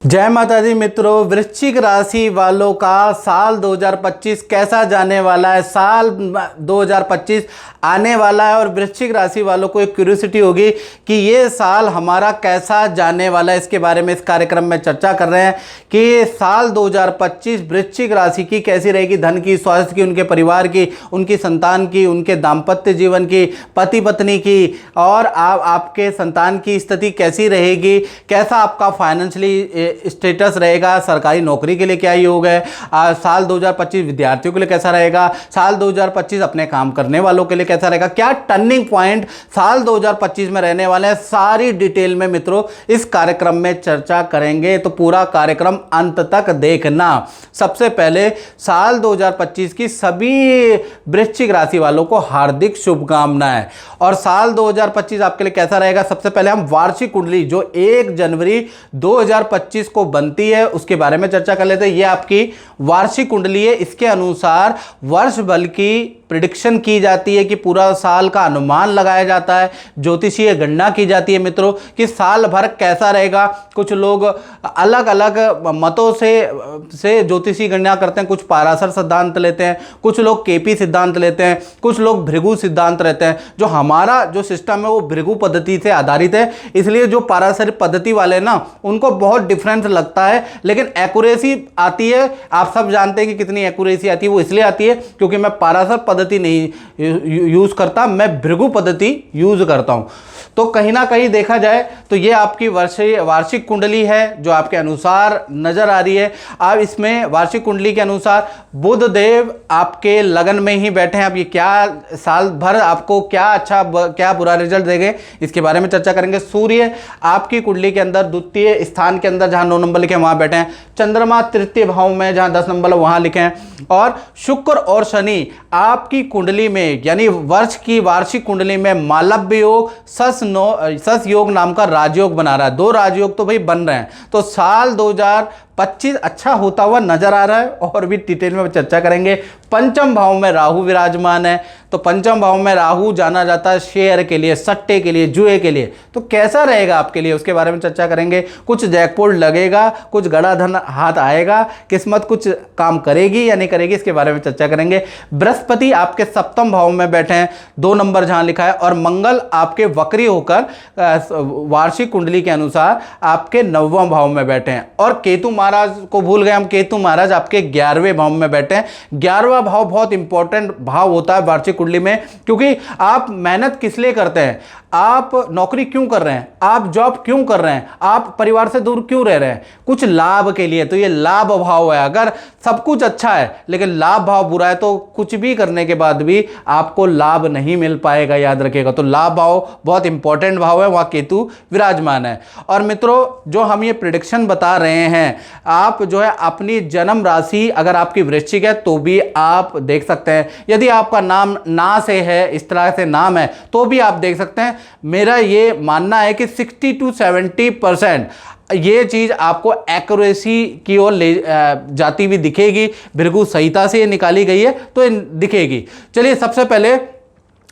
जय माता दी मित्रों, वृश्चिक राशि वालों का साल 2025 कैसा जाने वाला है। साल 2025 आने वाला है और वृश्चिक राशि वालों को एक क्यूरियोसिटी होगी कि ये साल हमारा कैसा जाने वाला है। इसके बारे में इस कार्यक्रम में चर्चा कर रहे हैं कि साल 2025 वृश्चिक राशि की कैसी रहेगी। धन की, स्वास्थ्य की, उनके परिवार की, उनकी संतान की, उनके दाम्पत्य जीवन की, पति पत्नी की और आपके संतान की स्थिति कैसी रहेगी। कैसा आपका फाइनेंशियली स्टेटस रहेगा। सरकारी नौकरी के लिए क्या योग है। साल 2025 विद्यार्थियों के लिए कैसा रहेगा। साल 2025 अपने काम करने वालों के लिए कैसा रहेगा। क्या टर्निंग पॉइंट साल 2025 में रहने वाले हैं, सारी डिटेल में मित्रों इस कार्यक्रम में चर्चा करेंगे। तो पूरा कार्यक्रम अंत तक देखना। सबसे पहले साल 2025 की सभी वृश्चिक राशि वालों को हार्दिक शुभकामनाएं। और साल 2025 आपके लिए कैसा रहेगा। सबसे पहले हम वार्षिक कुंडली जो 1 जनवरी 2025 को बनती है उसके बारे में चर्चा कर लेते हैं। यह आपकी वार्षिक कुंडली है। इसके अनुसार वर्ष भर की प्रिडिक्शन की जाती है कि पूरा साल का अनुमान लगाया जाता है। ज्योतिषीय गणना की जाती है मित्रों कि साल भर कैसा रहेगा। कुछ लोग अलग अलग मतों से ज्योतिषीय गणना करते हैं। कुछ पाराशर सिद्धांत लेते हैं, कुछ लोग केपी सिद्धांत लेते हैं, कुछ लोग भृगु सिद्धांत लेते हैं। जो हमारा जो सिस्टम है वो भृगु पद्धति से आधारित है। इसलिए जो पाराशर पद्धति वाले ना उनको बहुत डिफरेंस लगता है, लेकिन एक्यूरेसी आती है। आप सब जानते हैं कि कितनी एक्यूरेसी आती है। वो इसलिए आती है क्योंकि मैं पाराशर पद्धति नहीं यूज करता, मैं भृगु पद्धति यूज करता हूं। तो कहीं ना कहीं देखा जाए तो ये आपकी वार्षिक कुंडली है जो आपके अनुसार नजर आ रही है। अब इसमें वार्षिक कुंडली के अनुसार बुध देव आपके लगन में ही बैठे हैं। अब ये क्या साल भर आपको क्या अच्छा क्या बुरा रिजल्ट देंगे इसके बारे में चर्चा करेंगे। सूर्य आपकी कुंडली के अंदर द्वितीय स्थान के अंदर जहां 9 नंबर लिखे हैं वहां बैठे हैं। चंद्रमा तृतीय भाव में जहां 10 नंबर वहां लिखे हैं। और शुक्र और शनि आपकी कुंडली में यानी वर्ष की वार्षिक कुंडली में मालव्य योग सस योग नाम का राजयोग बना रहा है। 2 राजयोग तो भाई बन रहे हैं। तो साल 2025 अच्छा होता हुआ नजर आ रहा है और भी डिटेल में चर्चा करेंगे। पंचम भाव में राहु विराजमान है। तो पंचम भाव में राहु जाना जाता है शेयर के लिए, सट्टे के लिए, जुए के लिए। तो कैसा रहेगा आपके लिए उसके बारे में चर्चा करेंगे। कुछ जैकपॉट लगेगा, कुछ गड़ा धन हाथ आएगा, किस्मत कुछ काम करेगी या नहीं करेगी इसके बारे में चर्चा करेंगे। बृहस्पति आपके सप्तम भाव में बैठे हैं, 2 नंबर जहां लिखा है। और मंगल आपके वक्री होकर वार्षिक कुंडली के अनुसार आपके 9वें भाव में बैठे हैं। और केतु महाराज को भूल गए हम, केतु महाराज आपके 11वें भाव में बैठे हैं। 11वां भाव बहुत इंपॉर्टेंट भाव होता है वार्षिक कुंडली में, क्योंकि आप मेहनत किस लिए करते हैं, आप नौकरी क्यों कर रहे हैं, आप जॉब क्यों कर रहे हैं, आप परिवार से दूर क्यों रह रहे हैं, कुछ लाभ के लिए। तो ये लाभ भाव है। अगर सब कुछ अच्छा है लेकिन लाभ भाव बुरा है तो कुछ भी करने के बाद भी आपको लाभ नहीं मिल पाएगा, याद रखिएगा। तो लाभ भाव बहुत इंपॉर्टेंट भाव है, वहां केतु विराजमान है। और मित्रों जो हम ये प्रिडिक्शन बता रहे हैं, आप जो है अपनी जन्म राशि अगर आपकी वृश्चिक है तो भी आप देख सकते हैं। यदि आपका नाम ना से है, इस तरह से नाम है तो भी आप देख सकते हैं। मेरा ये मानना है कि 60 to 70% ये चीज आपको एक्यूरेसी की ओर ले जाती हुई दिखेगी। भृगु संहिता से ये निकाली गई है तो दिखेगी। चलिए सबसे पहले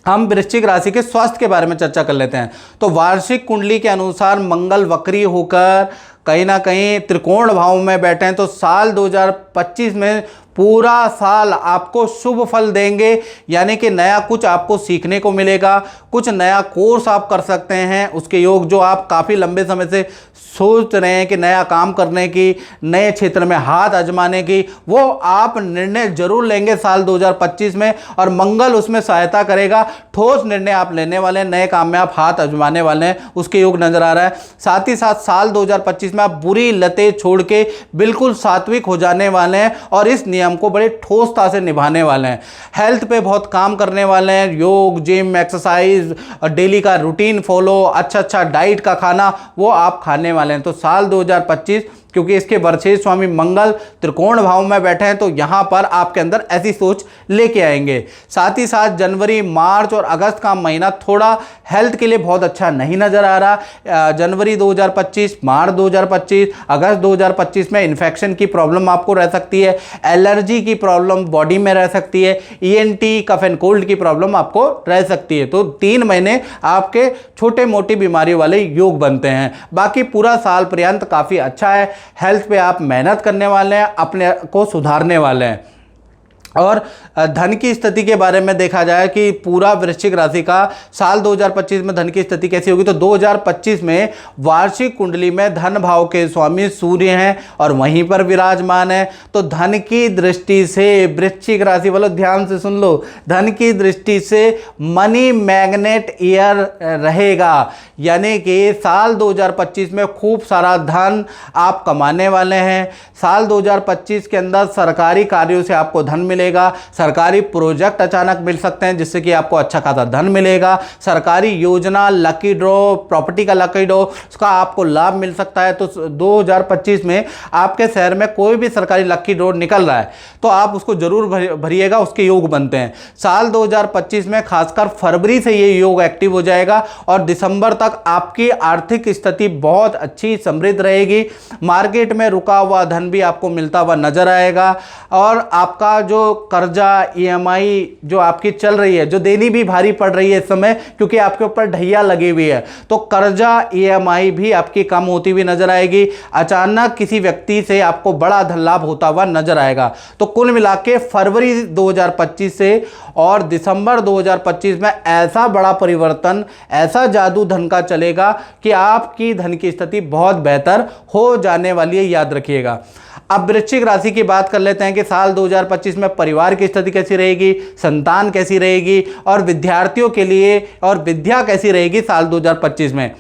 हम वृश्चिक राशि के स्वास्थ्य के बारे में चर्चा कर लेते हैं। तो वार्षिक कुंडली के अनुसार मंगल वक्री होकर कहीं ना कहीं त्रिकोण भाव में बैठे हैं। तो साल 2025 में पूरा साल आपको शुभ फल देंगे, यानी कि नया कुछ आपको सीखने को मिलेगा, कुछ नया कोर्स आप कर सकते हैं। उसके योग जो आप काफ़ी लंबे समय से सोच रहे हैं कि नया काम करने की, नए क्षेत्र में हाथ आजमाने की, वो आप निर्णय जरूर लेंगे साल 2025 में और मंगल उसमें सहायता करेगा। ठोस निर्णय आप लेने वाले हैं, नए काम में आप हाथ आजमाने वाले हैं, उसके योग नजर आ रहा है। साथ ही साथ साल 2025 में आप बुरी लतें छोड़ के बिल्कुल सात्विक हो जाने वाले हैं और इस नियम को बड़े ठोसता से निभाने वाले हैं। हेल्थ पे बहुत काम करने वाले हैं। योग, जिम, एक्सरसाइज और डेली का रूटीन फॉलो, अच्छा डाइट का खाना वो आप खाने वाले हैं। तो साल 2025 क्योंकि इसके वर्षेश स्वामी मंगल त्रिकोण भाव में बैठे हैं तो यहां पर आपके अंदर ऐसी सोच लेके आएंगे। साथ ही साथ जनवरी, मार्च और अगस्त का महीना थोड़ा हेल्थ के लिए बहुत अच्छा नहीं नजर आ रहा। जनवरी 2025, मार्च 2025, अगस्त 2025 में इन्फेक्शन की प्रॉब्लम आपको रह सकती है, एलर्जी की प्रॉब्लम बॉडी में रह सकती है, ईएनटी कफ एंड कोल्ड की प्रॉब्लम आपको रह सकती है। तो 3 महीने आपके छोटे मोटी बीमारी वाले योग बनते हैं। बाकी पूरा साल पर्यंत काफी अच्छा है। हेल्थ पे आप मेहनत करने वाले हैं, अपने को सुधारने वाले हैं। और धन की स्थिति के बारे में देखा जाए कि पूरा वृश्चिक राशि का साल 2025 में धन की स्थिति कैसी होगी, तो 2025 में वार्षिक कुंडली में धन भाव के स्वामी सूर्य हैं और वहीं पर विराजमान है। तो धन की दृष्टि से वृश्चिक राशि वालों ध्यान से सुन लो, धन की दृष्टि से मनी मैग्नेट ईयर रहेगा, यानी कि साल 2025 में खूब सारा धन आप कमाने वाले हैं। साल 2025 के अंदर सरकारी कार्यों से आपको धन मिलेगा, सरकारी प्रोजेक्ट अचानक मिल सकते हैं जिससे कि आपको अच्छा खासा धन मिलेगा, सरकारी योजना, लकी ड्रॉ, प्रॉपर्टी का लकी ड्रॉ, उसका आपको लाभ मिल सकता है। तो 2025 में आपके शहर में कोई भी सरकारी लकी ड्रॉ निकल रहा है तो आप उसको जरूर भरिएगा, उसके योग बनते हैं। साल 2025 में खासकर फरवरी से ये योग एक्टिव हो जाएगा और दिसंबर तक आपकी आर्थिक स्थिति बहुत अच्छी समृद्ध रहेगी। मार्केट में रुका हुआ धन भी आपको मिलता हुआ नजर आएगा और आपका जो कर्जा EMI जो आपकी चल रही है, जो देनी भी भारी पड़ रही है इस समय क्योंकि आपके ऊपर ढैया लगी हुई है, तो कर्जा EMI भी आपकी कम होती हुई नजर आएगी। अचानक किसी व्यक्ति से आपको बड़ा धन लाभ होता हुआ नजर आएगा। तो कुल मिला के फरवरी 2025 से और दिसंबर 2025 में ऐसा बड़ा परिवर्तन, ऐसा जादू धन का चलेगा कि आपकी धन की स्थिति बहुत बेहतर हो जाने वाली है, याद रखिएगा। अब वृश्चिक राशि की बात कर लेते हैं कि साल 2025 में परिवार की स्थिति कैसी रहेगी, संतान कैसी रहेगी और विद्यार्थियों के लिए और विद्या कैसी रहेगी साल 2025 में।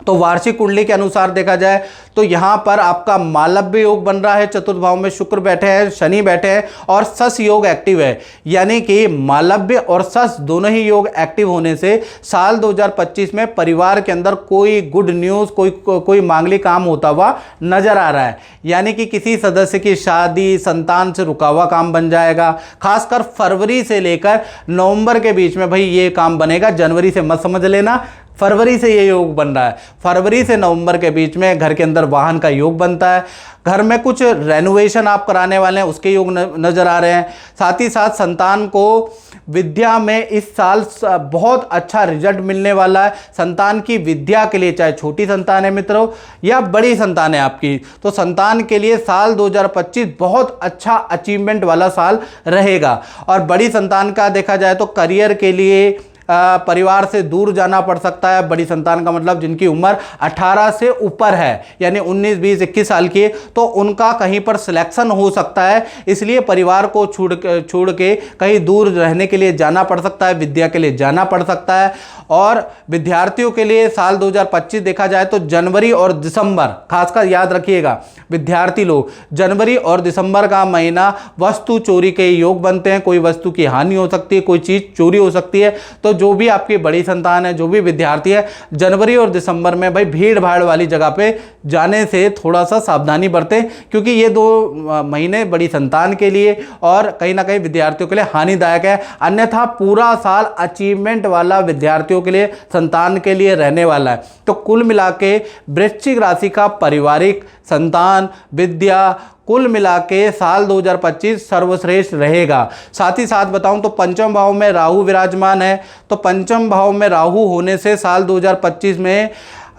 तो वार्षिक कुंडली के अनुसार देखा जाए तो यहां पर आपका मालव्य योग बन रहा है, चतुर्थ भाव में शुक्र बैठे हैं, शनि बैठे हैं और सस योग एक्टिव है, यानी कि मालव्य और सस दोनों ही योग एक्टिव होने से साल 2025 में परिवार के अंदर कोई गुड न्यूज़, कोई मांगलिक काम होता हुआ नजर आ रहा है, यानी कि किसी सदस्य की शादी, संतान से रुका हुआ काम बन जाएगा। खासकर फरवरी से लेकर नवंबर के बीच में भाई ये काम बनेगा, जनवरी से मत समझ लेना, फरवरी से ये योग बन रहा है। फरवरी से नवंबर के बीच में घर के अंदर वाहन का योग बनता है, घर में कुछ रेनोवेशन आप कराने वाले हैं उसके योग नजर आ रहे हैं। साथ ही साथ संतान को विद्या में इस साल बहुत अच्छा रिजल्ट मिलने वाला है। संतान की विद्या के लिए, चाहे छोटी संतान है मित्रों या बड़ी संतान है आपकी, तो संतान के लिए साल 2025 बहुत अच्छा अचीवमेंट वाला साल रहेगा। और बड़ी संतान का देखा जाए तो करियर के लिए परिवार से दूर जाना पड़ सकता है। बड़ी संतान का मतलब जिनकी उम्र 18 से ऊपर है, यानी 19, 20, 21 साल की, तो उनका कहीं पर सिलेक्शन हो सकता है, इसलिए परिवार को छोड़ के कहीं दूर रहने के लिए जाना पड़ सकता है, विद्या के लिए जाना पड़ सकता है। और विद्यार्थियों के लिए साल 2025 देखा जाए तो जनवरी और दिसंबर, खासकर याद रखिएगा विद्यार्थी लोग, जनवरी और दिसंबर का महीना वस्तु चोरी के योग बनते हैं। कोई वस्तु की हानि हो सकती है, कोई चीज़ चोरी हो सकती है। तो जो भी आपकी बड़ी संतान है, जो भी विद्यार्थी है, जनवरी और दिसंबर में भाई भीड़ भाड़ वाली जगह पे जाने से थोड़ा सा सावधानी बरतें, क्योंकि ये 2 महीने बड़ी संतान के लिए और कहीं ना कहीं विद्यार्थियों के लिए हानिदायक है। अन्यथा पूरा साल अचीवमेंट वाला विद्यार्थियों के लिए, संतान के लिए रहने वाला है। तो कुल मिला के वृश्चिक राशि का पारिवारिक, संतान, विद्या, कुल मिला के साल 2025 सर्वश्रेष्ठ रहेगा। साथ ही साथ बताऊं तो पंचम भाव में राहु विराजमान है, तो पंचम भाव में राहु होने से साल 2025 में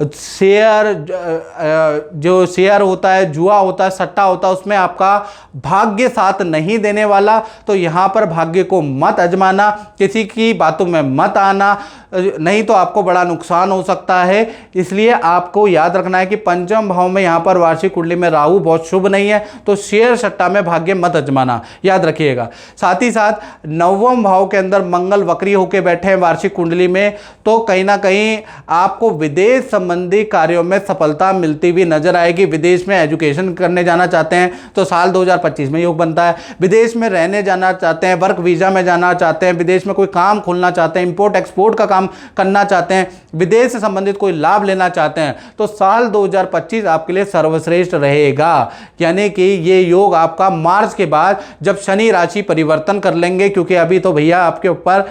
जो शेयर होता है, जुआ होता है, सट्टा होता है, उसमें आपका भाग्य साथ नहीं देने वाला। तो यहाँ पर भाग्य को मत आजमाना, किसी की बातों में मत आना, नहीं तो आपको बड़ा नुकसान हो सकता है। इसलिए आपको याद रखना है कि पंचम भाव में यहाँ पर वार्षिक कुंडली में राहु बहुत शुभ नहीं है, तो शेयर सट्टा में भाग्य मत आजमाना, याद रखिएगा। साथ ही साथ नवम भाव के अंदर मंगल वक्री होकर बैठे हैं वार्षिक कुंडली में, तो कहीं ना कहीं आपको विदेश संबंधी कार्यों में सफलता मिलती हुई नजर आएगी। विदेश में एजुकेशन करने जाना चाहते हैं तो साल 2025 में योग बनता है। विदेश में रहने जाना चाहते हैं, वर्क वीजा में जाना चाहते हैं, विदेश में कोई काम खोलना चाहते हैं, इंपोर्ट एक्सपोर्ट का काम करना चाहते हैं, विदेश से संबंधित कोई लाभ लेना चाहते हैं, तो साल 2025 आपके लिए सर्वश्रेष्ठ रहेगा। यानी कि ये योग आपका मार्च के बाद जब शनि राशि परिवर्तन कर लेंगे, क्योंकि अभी तो भैया आपके ऊपर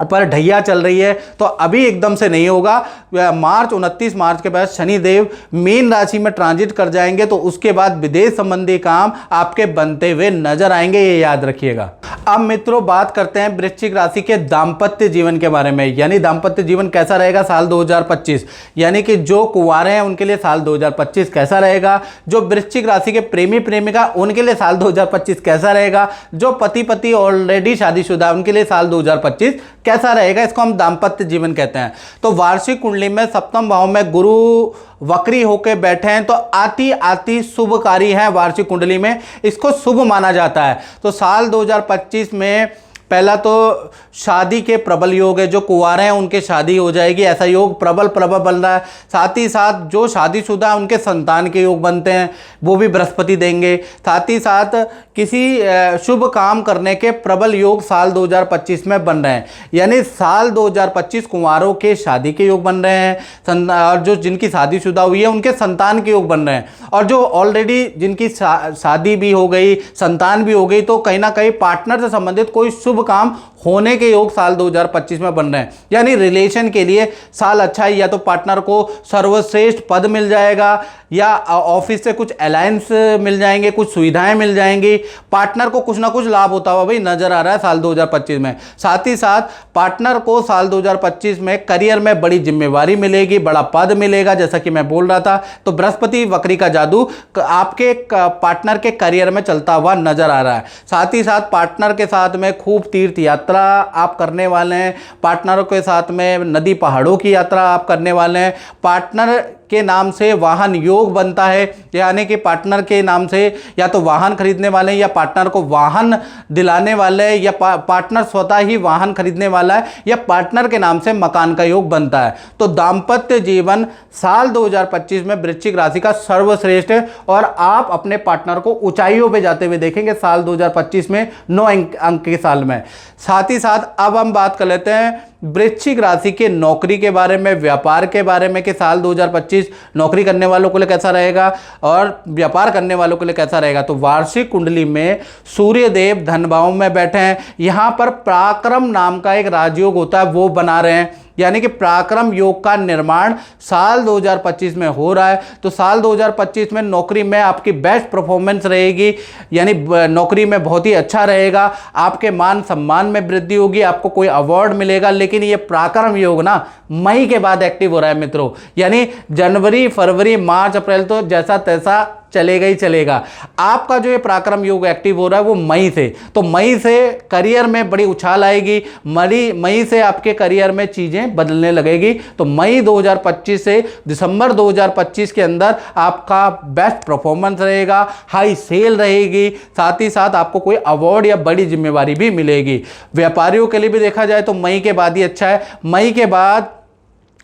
पर ढैया चल रही है, तो अभी एकदम से नहीं होगा। 29 मार्च के बाद शनिदेव मीन राशि में ट्रांजिट कर जाएंगे, तो उसके बाद विदेश संबंधी काम आपके बनते हुए नजर आएंगे, ये याद रखिएगा। अब मित्रों बात करते हैं वृश्चिक राशि के दाम्पत्य जीवन के बारे में, यानी दाम्पत्य जीवन कैसा रहेगा साल 2025, यानी कि जो कुंवारे हैं उनके लिए साल 2025 कैसा रहेगा, जो वृश्चिक राशि के प्रेमी प्रेमिका उनके लिए साल 2025 कैसा रहेगा, जो पति पति ऑलरेडी शादीशुदा उनके लिए साल 2025 कैसा रहेगा, इसको हम दाम्पत्य जीवन कहते हैं। तो वार्षिक कुंडली में सप्तम भाव में गुरु वक्री होकर बैठे हैं, तो आती आती शुभकारी है वार्षिक कुंडली में, इसको शुभ माना जाता है। तो साल 2025 में पहला तो शादी के प्रबल योग है, जो कुंवारे हैं उनके शादी हो जाएगी, ऐसा योग प्रबल प्रबल बन रहा है। साथ ही साथ जो शादीशुदा है उनके संतान के योग बनते हैं, वो भी बृहस्पति देंगे। साथ ही साथ किसी शुभ काम करने के प्रबल योग साल 2025 में बन रहे हैं, यानी साल 2025 कुंवारों के शादी के योग बन रहे हैं, और जो जिनकी शादीशुदा हुई है उनके संतान के योग बन रहे हैं, और जो ऑलरेडी जिनकी शादी भी हो गई, संतान भी हो गई, तो कहीं ना कहीं पार्टनर से संबंधित कोई शुभ काम होने के योग साल 2025 में बन रहे हैं। यानी रिलेशन के लिए साल अच्छा है, या तो पार्टनर को सर्वश्रेष्ठ पद मिल जाएगा, या ऑफिस से कुछ अलायंस मिल जाएंगे, कुछ सुविधाएं मिल जाएंगी, पार्टनर को कुछ ना कुछ लाभ होता हुआ भाई नजर आ रहा है साल 2025 में। साथ ही साथ पार्टनर को साल 2025 में करियर में बड़ी जिम्मेवारी मिलेगी, बड़ा पद मिलेगा, जैसा कि मैं बोल रहा था। तो बृहस्पति वक्री का जादू आपके पार्टनर के करियर में चलता हुआ नजर आ रहा है। साथ ही साथ पार्टनर के साथ में खूब तीर्थ यात्रा आप करने वाले हैं, पार्टनरों के साथ में नदी पहाड़ों की यात्रा आप करने वाले हैं, पार्टनर के नाम से वाहन योग बनता है, यानी कि पार्टनर के नाम से या तो वाहन खरीदने वाले हैं, या पार्टनर को वाहन दिलाने वाले हैं, या पार्टनर स्वतः ही वाहन खरीदने वाला है, या पार्टनर के नाम से मकान का योग बनता है। तो दाम्पत्य जीवन साल 2025 में वृश्चिक राशि का सर्वश्रेष्ठ है, और आप अपने पार्टनर को ऊंचाइयों पे जाते हुए देखेंगे साल 2025 में 9 अंक के साल में। साथ ही साथ अब हम बात कर लेते हैं वृश्चिक राशि के नौकरी के बारे में, व्यापार के बारे में, कि साल 2025 नौकरी करने वालों के लिए कैसा रहेगा और व्यापार करने वालों के लिए कैसा रहेगा। तो वार्षिक कुंडली में सूर्य देव धन भाव में बैठे हैं, यहाँ पर पराक्रम नाम का एक राजयोग होता है वो बना रहे हैं, यानी कि पराक्रम योग का निर्माण साल 2025 में हो रहा है। तो साल 2025 में नौकरी में आपकी बेस्ट परफॉर्मेंस रहेगी, यानी नौकरी में बहुत ही अच्छा रहेगा, आपके मान सम्मान में वृद्धि होगी, आपको कोई अवार्ड मिलेगा। लेकिन ये पराक्रम योग ना मई के बाद एक्टिव हो रहा है मित्रों, यानी जनवरी फरवरी मार्च अप्रैल तो जैसा तैसा चलेगा ही चलेगा। आपका जो ये पराक्रम योग एक्टिव हो रहा है वो मई से, तो मई से करियर में बड़ी उछाल आएगी, मई से आपके करियर में चीजें बदलने लगेगी। तो मई 2025 से दिसंबर 2025 के अंदर आपका बेस्ट परफॉर्मेंस रहेगा, हाई सेल रहेगी, साथ ही साथ आपको कोई अवार्ड या बड़ी जिम्मेवारी भी मिलेगी। व्यापारियों के लिए भी देखा जाए तो मई के बाद ही अच्छा है। मई के बाद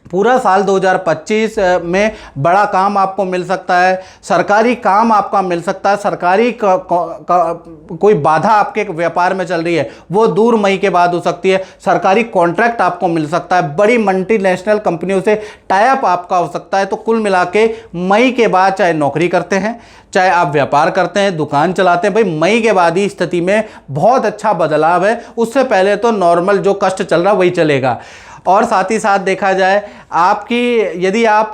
पूरा साल 2025 में बड़ा काम आपको मिल सकता है, सरकारी काम आपका मिल सकता है, सरकारी कोई बाधा आपके व्यापार में चल रही है वो दूर मई के बाद हो सकती है, सरकारी कॉन्ट्रैक्ट आपको मिल सकता है, बड़ी मल्टीनेशनल कंपनियों से टाई अप आपका हो सकता है। तो कुल मिला के मई के बाद चाहे नौकरी करते हैं, चाहे आप व्यापार करते हैं, दुकान चलाते हैं, भाई मई के बाद ही स्थिति में बहुत अच्छा बदलाव है। उससे पहले तो नॉर्मल जो कष्ट चल रहा वही चलेगा। और साथ ही साथ देखा जाए आपकी, यदि आप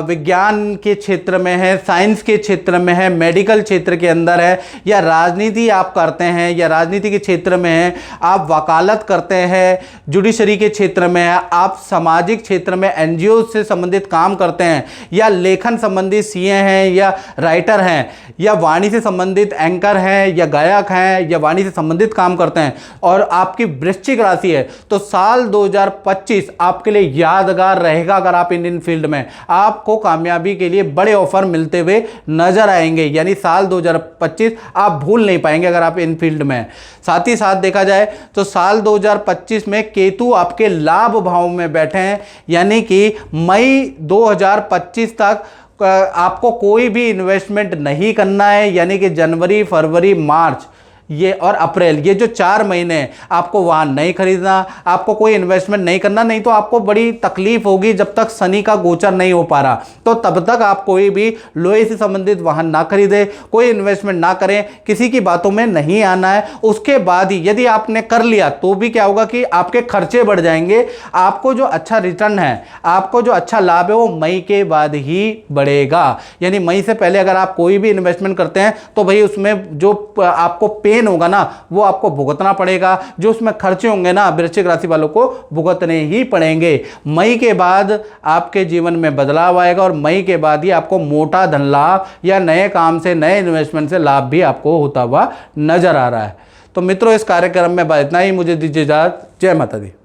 विज्ञान के क्षेत्र में है, साइंस के क्षेत्र में है, मेडिकल क्षेत्र के अंदर है, या राजनीति आप करते हैं, या राजनीति के क्षेत्र में है, आप वकालत करते हैं, जुडिशरी के क्षेत्र में है, आप सामाजिक क्षेत्र में एनजीओ से संबंधित काम करते हैं, या लेखन संबंधित सीए हैं, या राइटर हैं, या वाणी से संबंधित एंकर हैं, या गायक हैं, या वाणी से संबंधित काम करते हैं, और आपकी वृश्चिक राशि है, तो साल 2025 आपके लिए यादगार रहेगा। अगर आप इन फील्ड में, आपको कामयाबी के लिए बड़े ऑफर मिलते हुए नजर आएंगे, यानी साल 2025 आप भूल नहीं पाएंगे अगर आप इन फील्ड में। साथ ही साथ देखा जाए तो साल 2025 में केतु आपके लाभ भाव में बैठे हैं, यानी कि मई 2025 तक आपको कोई भी इन्वेस्टमेंट नहीं करना है, यानी कि जनवरी फरवरी मार्च ये और अप्रैल, ये जो 4 महीने हैं, आपको वाहन नहीं खरीदना, आपको कोई इन्वेस्टमेंट नहीं करना, नहीं तो आपको बड़ी तकलीफ होगी जब तक शनि का गोचर नहीं हो पा रहा। तो तब तक आप कोई भी लोहे से संबंधित वाहन ना खरीदें, कोई इन्वेस्टमेंट ना करें, किसी की बातों में नहीं आना है। उसके बाद ही यदि आपने कर लिया तो भी क्या होगा कि आपके खर्चे बढ़ जाएंगे। आपको जो अच्छा रिटर्न है, आपको जो अच्छा लाभ है, वो मई के बाद ही बढ़ेगा। यानी मई से पहले अगर आप कोई भी इन्वेस्टमेंट करते हैं तो भाई उसमें जो आपको पेन होगा ना, वो आपको भुगतना पड़ेगा। जो उसमें खर्चे होंगे ना, वृश्चिक राशि वालों को भुगतने ही पड़ेंगे। मई के बाद आपके जीवन में बदलाव आएगा और मई के बाद ही आपको मोटा धन लाभ या नए काम से, नए इन्वेस्टमेंट से लाभ भी आपको होता हुआ नजर आ रहा है। तो मित्रों, इस कार्यक्रम में इतना ही। मुझे दीजिए इजाजत। जय माता दी।